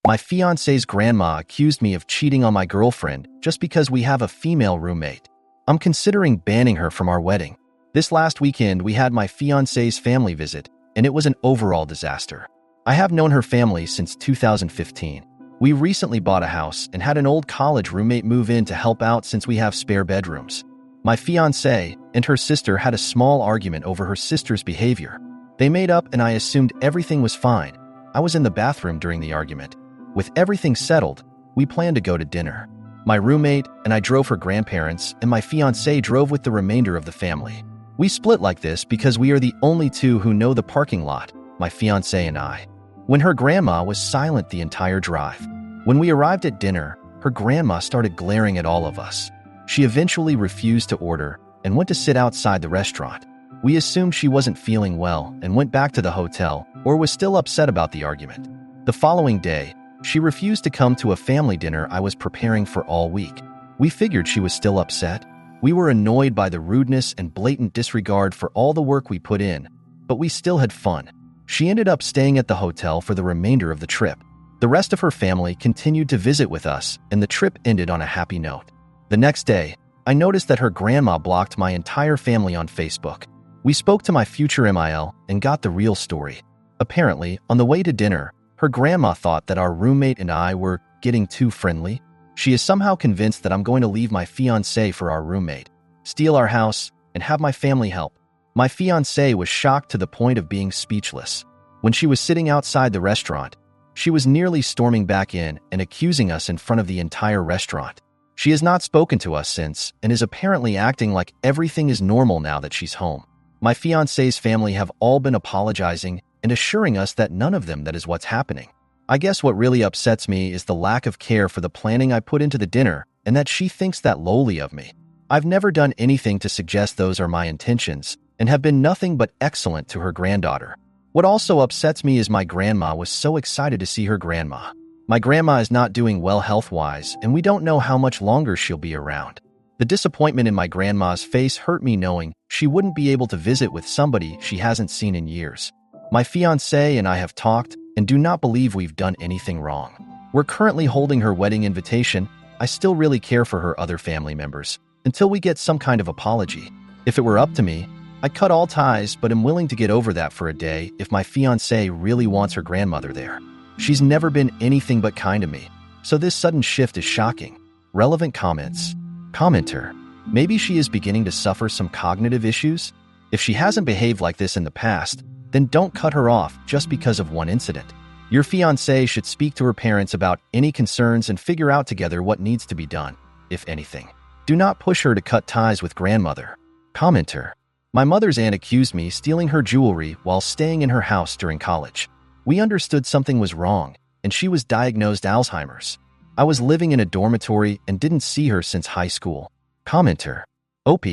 My fiance's grandma accused me of cheating on my girlfriend just because we have a female roommate. I'm considering banning her from our wedding. This last weekend, we had my fiance's family visit, and it was an overall disaster. I have known her family since 2015. We recently bought a house and had an old college roommate move in to help out since we have spare bedrooms. My fiancé and her sister had a small argument over her sister's behavior. They made up and I assumed everything was fine. I was in the bathroom during the argument. With everything settled, we planned to go to dinner. My roommate and I drove her grandparents, and my fiancé drove with the remainder of the family. We split like this because we are the only two who know the parking lot, my fiancé and I. When her grandma was silent the entire drive. When we arrived at dinner, her grandma started glaring at all of us. She eventually refused to order and went to sit outside the restaurant. We assumed she wasn't feeling well and went back to the hotel or was still upset about the argument. The following day, she refused to come to a family dinner I was preparing for all week. We figured she was still upset. We were annoyed by the rudeness and blatant disregard for all the work we put in, but we still had fun. She ended up staying at the hotel for the remainder of the trip. The rest of her family continued to visit with us, and the trip ended on a happy note. The next day, I noticed that her grandma blocked my entire family on Facebook. We spoke to my future MIL and got the real story. Apparently, on the way to dinner, her grandma thought that our roommate and I were getting too friendly. She is somehow convinced that I'm going to leave my fiancé for our roommate, steal our house, and have my family help. My fiancé was shocked to the point of being speechless. When she was sitting outside the restaurant, she was nearly storming back in and accusing us in front of the entire restaurant. She has not spoken to us since and is apparently acting like everything is normal now that she's home. My fiancé's family have all been apologizing and assuring us that none of them that is what's happening. I guess what really upsets me is the lack of care for the planning I put into the dinner and that she thinks that lowly of me. I've never done anything to suggest those are my intentions and have been nothing but excellent to her granddaughter. What also upsets me is my grandma was so excited to see her grandma. My grandma is not doing well health-wise, and we don't know how much longer she'll be around. The disappointment in my grandma's face hurt me knowing she wouldn't be able to visit with somebody she hasn't seen in years. My fiancé and I have talked and do not believe we've done anything wrong. We're currently holding her wedding invitation. I still really care for her other family members until we get some kind of apology. If it were up to me, I'd cut all ties, but am willing to get over that for a day if my fiancé really wants her grandmother there. She's never been anything but kind to me, so this sudden shift is shocking. Relevant comments. Commenter. Maybe she is beginning to suffer some cognitive issues? If she hasn't behaved like this in the past, then don't cut her off just because of one incident. Your fiancé should speak to her parents about any concerns and figure out together what needs to be done, if anything. Do not push her to cut ties with grandmother. Commenter. My mother's aunt accused me stealing her jewelry while staying in her house during college. We understood something was wrong, and she was diagnosed Alzheimer's. I was living in a dormitory and didn't see her since high school. Commenter. OP,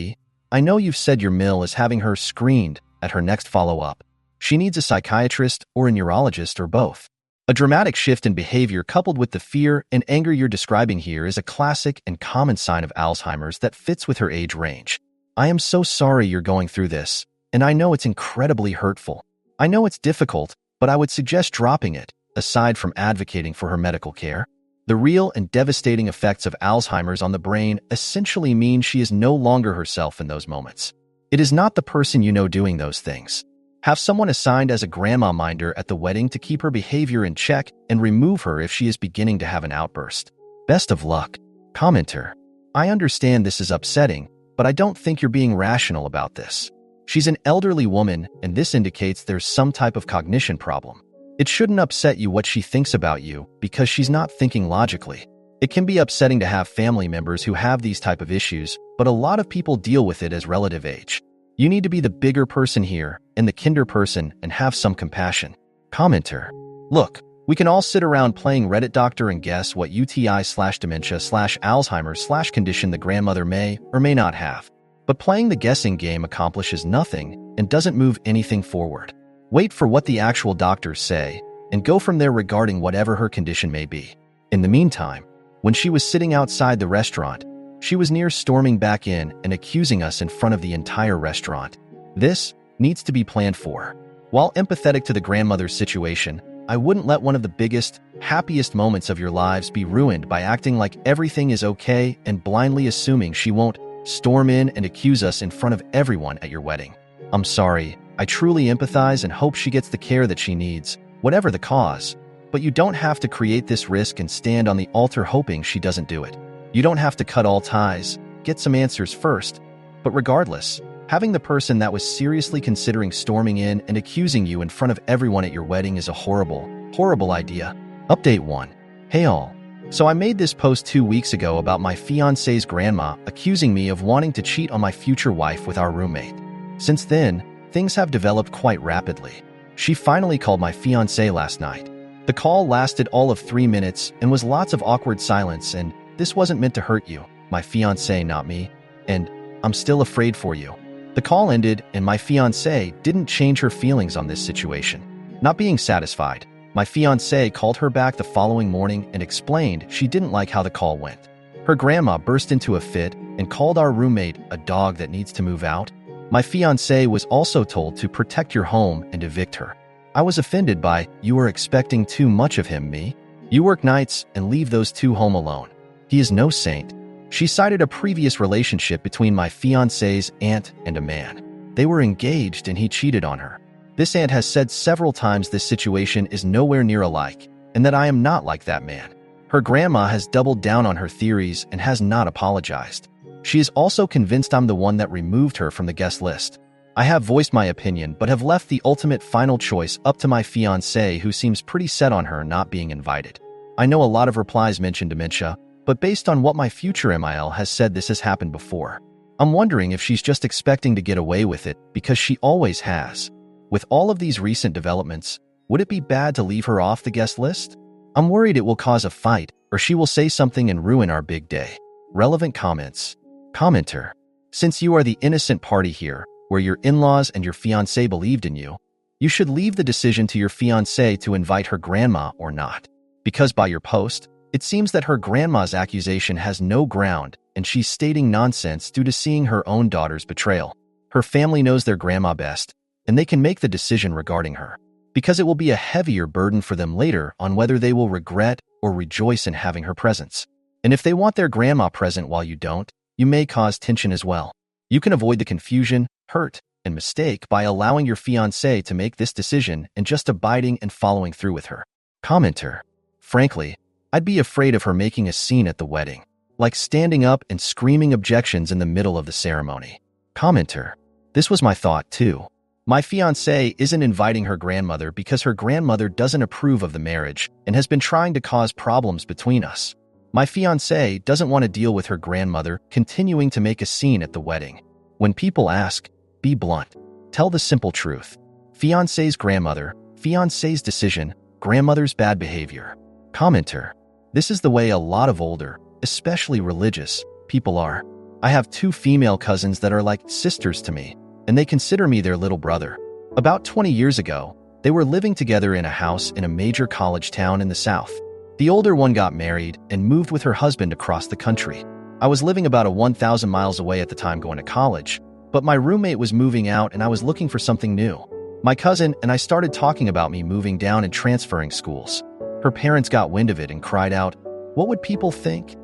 I know you've said your mill is having her screened at her next follow-up. She needs a psychiatrist or a neurologist or both. A dramatic shift in behavior coupled with the fear and anger you're describing here is a classic and common sign of Alzheimer's that fits with her age range. I am so sorry you're going through this, and I know it's incredibly hurtful. I know it's difficult, but I would suggest dropping it, aside from advocating for her medical care. The real and devastating effects of Alzheimer's on the brain essentially mean she is no longer herself in those moments. It is not the person you know doing those things. Have someone assigned as a grandma minder at the wedding to keep her behavior in check and remove her if she is beginning to have an outburst. Best of luck. Commenter. I understand this is upsetting, but I don't think you're being rational about this. She's an elderly woman, and this indicates there's some type of cognition problem. It shouldn't upset you what she thinks about you because she's not thinking logically. It can be upsetting to have family members who have these type of issues, but a lot of people deal with it as relative age. You need to be the bigger person here and the kinder person and have some compassion. Commenter. Look, we can all sit around playing Reddit doctor and guess what UTI/dementia/Alzheimer's/condition the grandmother may or may not have. But playing the guessing game accomplishes nothing and doesn't move anything forward. Wait for what the actual doctors say and go from there regarding whatever her condition may be. In the meantime, when she was sitting outside the restaurant, she was near storming back in and accusing us in front of the entire restaurant. This needs to be planned for. While empathetic to the grandmother's situation, I wouldn't let one of the biggest, happiest moments of your lives be ruined by acting like everything is okay and blindly assuming she won't storm in and accuse us in front of everyone at your wedding. I'm sorry. I truly empathize and hope she gets the care that she needs, whatever the cause. But you don't have to create this risk and stand on the altar hoping she doesn't do it. You don't have to cut all ties. Get some answers first. But regardless, having the person that was seriously considering storming in and accusing you in front of everyone at your wedding is a horrible, horrible idea. Update 1. Hey all. So I made this post 2 weeks ago about my fiance's grandma accusing me of wanting to cheat on my future wife with our roommate. Since then, things have developed quite rapidly. She finally called my fiance last night. The call lasted all of 3 minutes and was lots of awkward silence, and this wasn't meant to hurt you, my fiance, not me, and I'm still afraid for you. The call ended and my fiance didn't change her feelings on this situation. Not being satisfied, my fiance called her back the following morning and explained she didn't like how the call went. Her grandma burst into a fit and called our roommate a dog that needs to move out. My fiance was also told to protect your home and evict her. I was offended by, you are expecting too much of him, me. You work nights and leave those two home alone. He is no saint. She cited a previous relationship between my fiance's aunt and a man. They were engaged and he cheated on her. This aunt has said several times this situation is nowhere near alike, and that I am not like that man. Her grandma has doubled down on her theories and has not apologized. She is also convinced I'm the one that removed her from the guest list. I have voiced my opinion but have left the ultimate final choice up to my fiancé, who seems pretty set on her not being invited. I know a lot of replies mention dementia, but based on what my future MIL has said, this has happened before. I'm wondering if she's just expecting to get away with it because she always has. With all of these recent developments, would it be bad to leave her off the guest list? I'm worried it will cause a fight or she will say something and ruin our big day. Relevant comments. Commenter. Since you are the innocent party here, where your in-laws and your fiancé believed in you, you should leave the decision to your fiancé to invite her grandma or not. Because by your post, it seems that her grandma's accusation has no ground and she's stating nonsense due to seeing her own daughter's betrayal. Her family knows their grandma best, and they can make the decision regarding her, because it will be a heavier burden for them later on whether they will regret or rejoice in having her presence. And if they want their grandma present while you don't, you may cause tension as well. You can avoid the confusion, hurt, and mistake by allowing your fiancé to make this decision and just abiding and following through with her. Commenter. Frankly, I'd be afraid of her making a scene at the wedding, like standing up and screaming objections in the middle of the ceremony. Commenter. This was my thought too. My fiancé isn't inviting her grandmother because her grandmother doesn't approve of the marriage and has been trying to cause problems between us. My fiancé doesn't want to deal with her grandmother continuing to make a scene at the wedding. When people ask, be blunt. Tell the simple truth. Fiancé's grandmother, fiancé's decision, grandmother's bad behavior. Commenter. This is the way a lot of older, especially religious, people are. I have 2 female cousins that are like sisters to me, and they consider me their little brother. About 20 years ago, they were living together in a house in a major college town in the South. The older one got married and moved with her husband across the country. I was living about 1,000 miles away at the time going to college, but my roommate was moving out and I was looking for something new. My cousin and I started talking about me moving down and transferring schools. Her parents got wind of it and cried out, "What would people think?"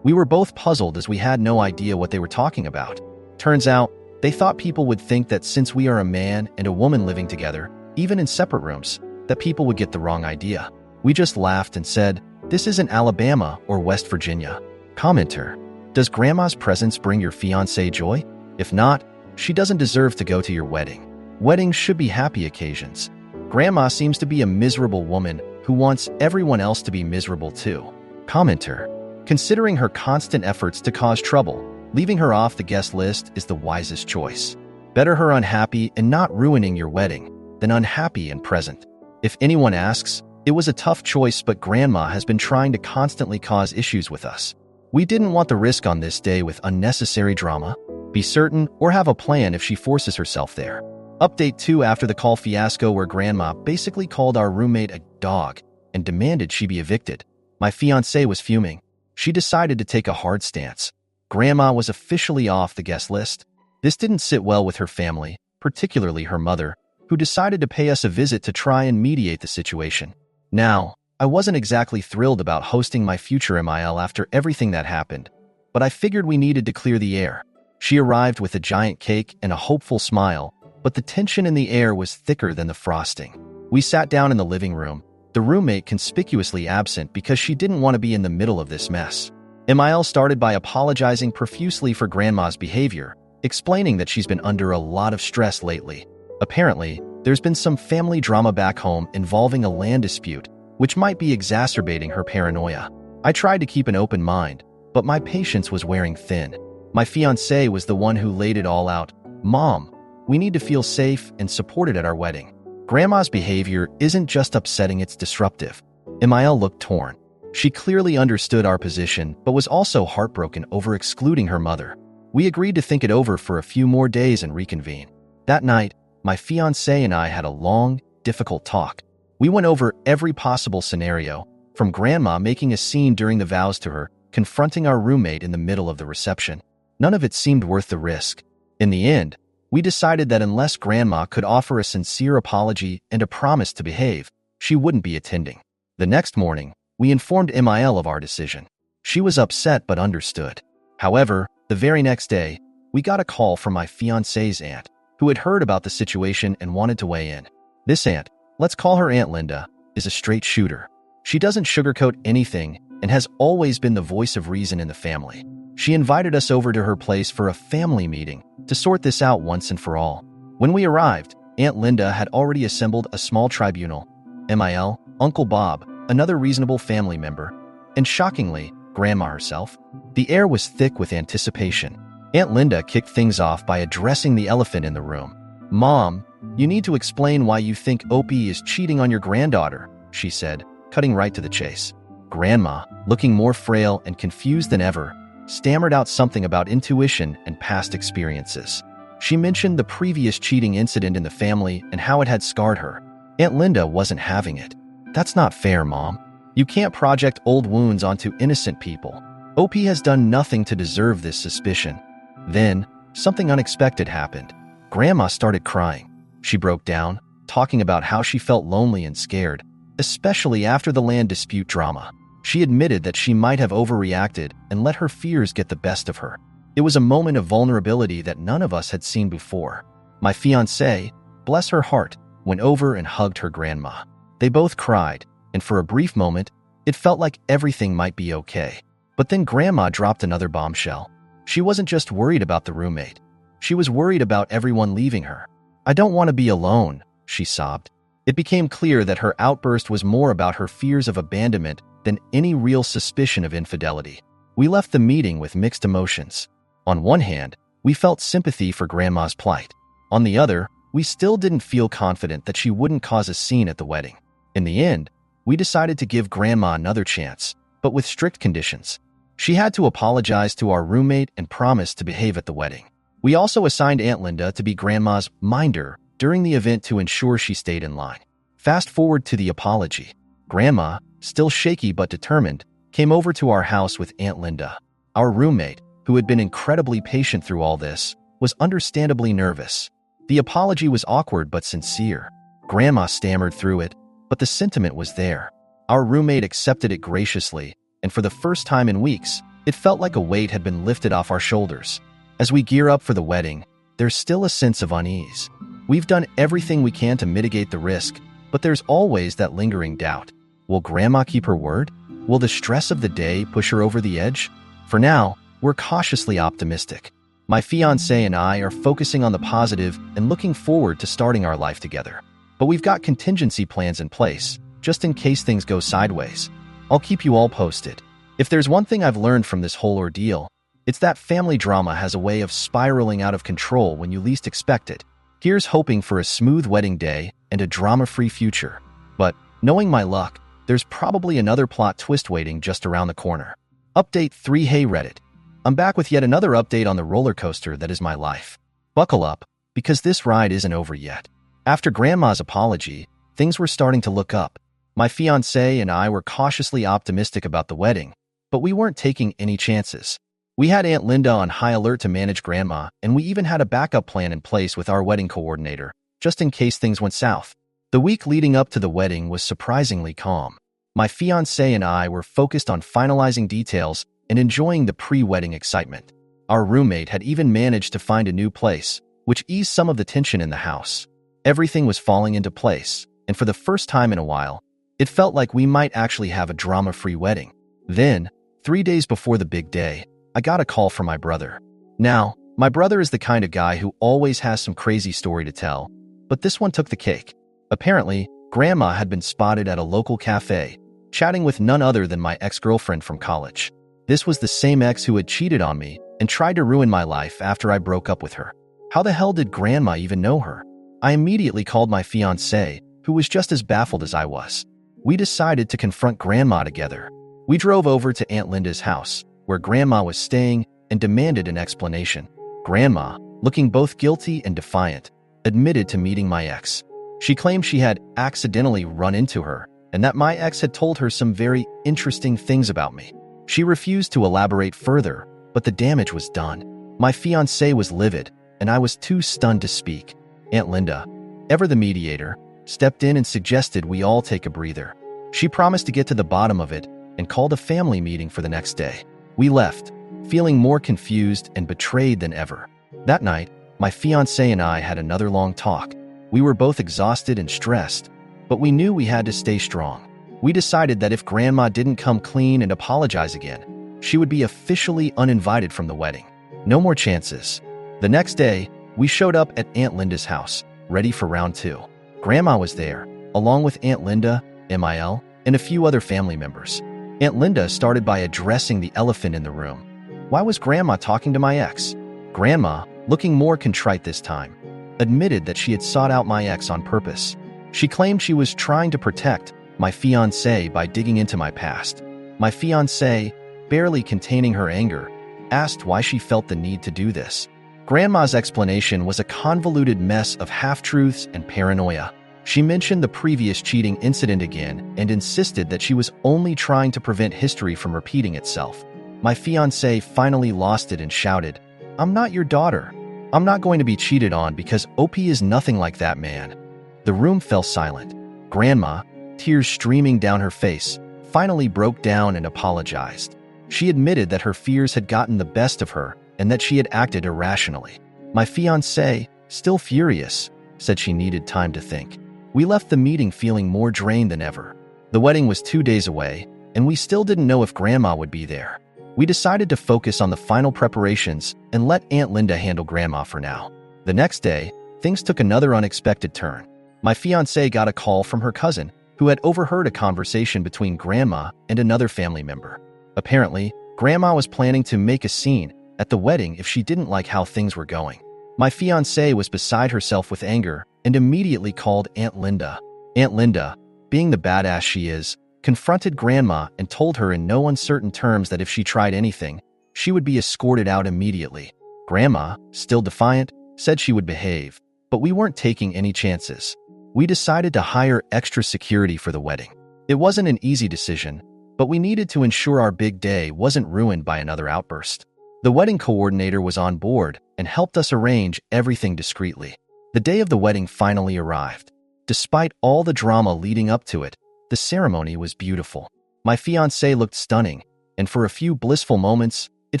We were both puzzled as we had no idea what they were talking about. Turns out, they thought people would think that since we are a man and a woman living together, even in separate rooms, that people would get the wrong idea. We just laughed and said, "This isn't Alabama or West Virginia." Commenter. Does grandma's presence bring your fiancé joy? If not, she doesn't deserve to go to your wedding. Weddings should be happy occasions. Grandma seems to be a miserable woman who wants everyone else to be miserable too. Commenter. Considering her constant efforts to cause trouble, leaving her off the guest list is the wisest choice. Better her unhappy and not ruining your wedding than unhappy and present. If anyone asks, it was a tough choice, but grandma has been trying to constantly cause issues with us. We didn't want the risk on this day with unnecessary drama. Be certain or have a plan if she forces herself there. Update 2 after the call fiasco where grandma basically called our roommate a dog and demanded she be evicted. My fiancé was fuming. She decided to take a hard stance. Grandma was officially off the guest list. This didn't sit well with her family, particularly her mother, who decided to pay us a visit to try and mediate the situation. Now, I wasn't exactly thrilled about hosting my future MIL after everything that happened, but I figured we needed to clear the air. She arrived with a giant cake and a hopeful smile, but the tension in the air was thicker than the frosting. We sat down in the living room, the roommate conspicuously absent because she didn't want to be in the middle of this mess. MIL started by apologizing profusely for Grandma's behavior, explaining that she's been under a lot of stress lately. Apparently, there's been some family drama back home involving a land dispute, which might be exacerbating her paranoia. I tried to keep an open mind, but my patience was wearing thin. My fiancé was the one who laid it all out. "Mom, we need to feel safe and supported at our wedding. Grandma's behavior isn't just upsetting, it's disruptive." MIL looked torn. She clearly understood our position, but was also heartbroken over excluding her mother. We agreed to think it over for a few more days and reconvene. That night, my fiancé and I had a long, difficult talk. We went over every possible scenario, from Grandma making a scene during the vows to her confronting our roommate in the middle of the reception. None of it seemed worth the risk. In the end, we decided that unless Grandma could offer a sincere apology and a promise to behave, she wouldn't be attending. The next morning, we informed MIL of our decision. She was upset but understood. However, the very next day, we got a call from my fiancé's aunt, who had heard about the situation and wanted to weigh in. This aunt, let's call her Aunt Linda, is a straight shooter. She doesn't sugarcoat anything and has always been the voice of reason in the family. She invited us over to her place for a family meeting to sort this out once and for all. When we arrived, Aunt Linda had already assembled a small tribunal. MIL, Uncle Bob, another reasonable family member, and shockingly, Grandma herself. The air was thick with anticipation. Aunt Linda kicked things off by addressing the elephant in the room. "Mom, you need to explain why you think Opie is cheating on your granddaughter," she said, cutting right to the chase. Grandma, looking more frail and confused than ever, stammered out something about intuition and past experiences. She mentioned the previous cheating incident in the family and how it had scarred her. Aunt Linda wasn't having it. "That's not fair, Mom. You can't project old wounds onto innocent people. Opie has done nothing to deserve this suspicion." Then, something unexpected happened. Grandma started crying. She broke down, talking about how she felt lonely and scared, especially after the land dispute drama. She admitted that she might have overreacted and let her fears get the best of her. It was a moment of vulnerability that none of us had seen before. My fiancé, bless her heart, went over and hugged her grandma. They both cried, and for a brief moment, it felt like everything might be okay. But then Grandma dropped another bombshell. She wasn't just worried about the roommate. She was worried about everyone leaving her. "I don't want to be alone," she sobbed. It became clear that her outburst was more about her fears of abandonment than any real suspicion of infidelity. We left the meeting with mixed emotions. On one hand, we felt sympathy for Grandma's plight. On the other, we still didn't feel confident that she wouldn't cause a scene at the wedding. In the end, we decided to give Grandma another chance, but with strict conditions. She had to apologize to our roommate and promise to behave at the wedding. We also assigned Aunt Linda to be Grandma's minder during the event to ensure she stayed in line. Fast forward to the apology. Grandma, still shaky but determined, came over to our house with Aunt Linda. Our roommate, who had been incredibly patient through all this, was understandably nervous. The apology was awkward but sincere. Grandma stammered through it, but the sentiment was there. Our roommate accepted it graciously, and for the first time in weeks, it felt like a weight had been lifted off our shoulders. As we gear up for the wedding, there's still a sense of unease. We've done everything we can to mitigate the risk, but there's always that lingering doubt. Will Grandma keep her word? Will the stress of the day push her over the edge? For now, we're cautiously optimistic. My fiancé and I are focusing on the positive and looking forward to starting our life together. But we've got contingency plans in place, just in case things go sideways. I'll keep you all posted. If there's one thing I've learned from this whole ordeal, it's that family drama has a way of spiraling out of control when you least expect it. Here's hoping for a smooth wedding day and a drama-free future. But, knowing my luck, there's probably another plot twist waiting just around the corner. Update 3. Hey Reddit. I'm back with yet another update on the roller coaster that is my life. Buckle up, because this ride isn't over yet. After Grandma's apology, things were starting to look up. My fiancé and I were cautiously optimistic about the wedding, but we weren't taking any chances. We had Aunt Linda on high alert to manage Grandma, and we even had a backup plan in place with our wedding coordinator, just in case things went south. The week leading up to the wedding was surprisingly calm. My fiancé and I were focused on finalizing details and enjoying the pre-wedding excitement. Our roommate had even managed to find a new place, which eased some of the tension in the house. Everything was falling into place, and for the first time in a while, it felt like we might actually have a drama-free wedding. Then, 3 days before the big day, I got a call from my brother. Now, my brother is the kind of guy who always has some crazy story to tell, but this one took the cake. Apparently, Grandma had been spotted at a local cafe, chatting with none other than my ex-girlfriend from college. This was the same ex who had cheated on me and tried to ruin my life after I broke up with her. How the hell did Grandma even know her? I immediately called my fiancé, who was just as baffled as I was. We decided to confront Grandma together. We drove over to Aunt Linda's house, where Grandma was staying, and demanded an explanation. Grandma, looking both guilty and defiant, admitted to meeting my ex. She claimed she had accidentally run into her, and that my ex had told her some very interesting things about me. She refused to elaborate further, but the damage was done. My fiancé was livid, and I was too stunned to speak. Aunt Linda, ever the mediator, stepped in and suggested we all take a breather. She promised to get to the bottom of it and called a family meeting for the next day. We left, feeling more confused and betrayed than ever. That night, my fiancé and I had another long talk. We were both exhausted and stressed, but we knew we had to stay strong. We decided that if Grandma didn't come clean and apologize again, she would be officially uninvited from the wedding. No more chances. The next day, we showed up at Aunt Linda's house, ready for round 2. Grandma was there, along with Aunt Linda, Emil, and a few other family members. Aunt Linda started by addressing the elephant in the room. Why was Grandma talking to my ex? Grandma, looking more contrite this time, admitted that she had sought out my ex on purpose. She claimed she was trying to protect my fiancé by digging into my past. My fiancé, barely containing her anger, asked why she felt the need to do this. Grandma's explanation was a convoluted mess of half-truths and paranoia. She mentioned the previous cheating incident again and insisted that she was only trying to prevent history from repeating itself. My fiancé finally lost it and shouted, "I'm not your daughter. I'm not going to be cheated on because OP is nothing like that man." The room fell silent. Grandma, tears streaming down her face, finally broke down and apologized. She admitted that her fears had gotten the best of her and that she had acted irrationally. My fiancé, still furious, said she needed time to think. We left the meeting feeling more drained than ever. The wedding was 2 days away, and we still didn't know if Grandma would be there. We decided to focus on the final preparations and let Aunt Linda handle Grandma for now. The next day, things took another unexpected turn. My fiancé got a call from her cousin, who had overheard a conversation between Grandma and another family member. Apparently, Grandma was planning to make a scene at the wedding if she didn't like how things were going. My fiancé was beside herself with anger and immediately called Aunt Linda. Aunt Linda, being the badass she is, confronted Grandma and told her in no uncertain terms that if she tried anything, she would be escorted out immediately. Grandma, still defiant, said she would behave, but we weren't taking any chances. We decided to hire extra security for the wedding. It wasn't an easy decision, but we needed to ensure our big day wasn't ruined by another outburst. The wedding coordinator was on board and helped us arrange everything discreetly. The day of the wedding finally arrived. Despite all the drama leading up to it, the ceremony was beautiful. My fiancé looked stunning, and for a few blissful moments, it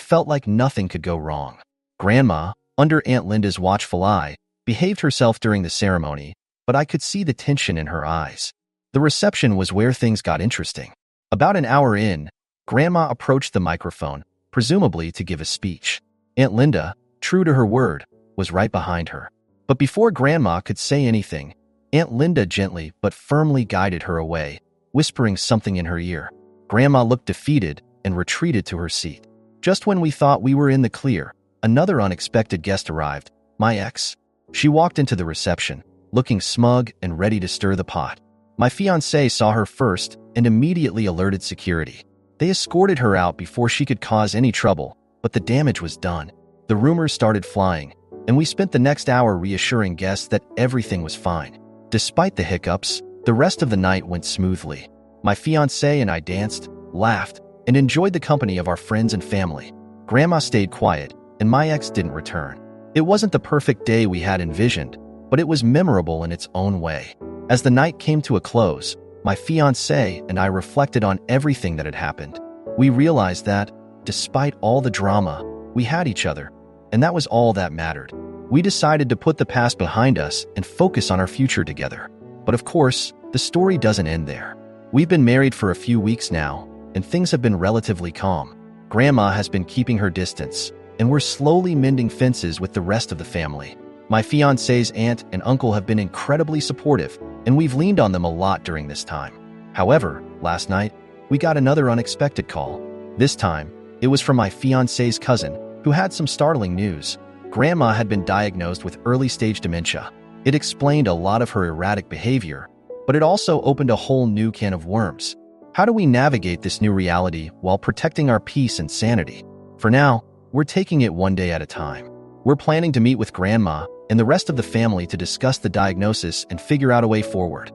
felt like nothing could go wrong. Grandma, under Aunt Linda's watchful eye, behaved herself during the ceremony, but I could see the tension in her eyes. The reception was where things got interesting. About an hour in, Grandma approached the microphone, presumably to give a speech. Aunt Linda, true to her word, was right behind her. But before Grandma could say anything, Aunt Linda gently but firmly guided her away, whispering something in her ear. Grandma looked defeated and retreated to her seat. Just when we thought we were in the clear, another unexpected guest arrived, my ex. She walked into the reception, looking smug and ready to stir the pot. My fiancé saw her first and immediately alerted security. They escorted her out before she could cause any trouble, but the damage was done. The rumors started flying, and we spent the next hour reassuring guests that everything was fine. Despite the hiccups, the rest of the night went smoothly. My fiancé and I danced, laughed, and enjoyed the company of our friends and family. Grandma stayed quiet, and my ex didn't return. It wasn't the perfect day we had envisioned, but it was memorable in its own way. As the night came to a close, my fiancé and I reflected on everything that had happened. We realized that, despite all the drama, we had each other, and that was all that mattered. We decided to put the past behind us and focus on our future together. But of course, the story doesn't end there. We've been married for a few weeks now, and things have been relatively calm. Grandma has been keeping her distance, and we're slowly mending fences with the rest of the family. My fiancé's aunt and uncle have been incredibly supportive, and we've leaned on them a lot during this time. However, last night, we got another unexpected call. This time, it was from my fiancé's cousin, who had some startling news. Grandma had been diagnosed with early-stage dementia. It explained a lot of her erratic behavior, but it also opened a whole new can of worms. How do we navigate this new reality while protecting our peace and sanity? For now, we're taking it one day at a time. We're planning to meet with Grandma and the rest of the family to discuss the diagnosis and figure out a way forward.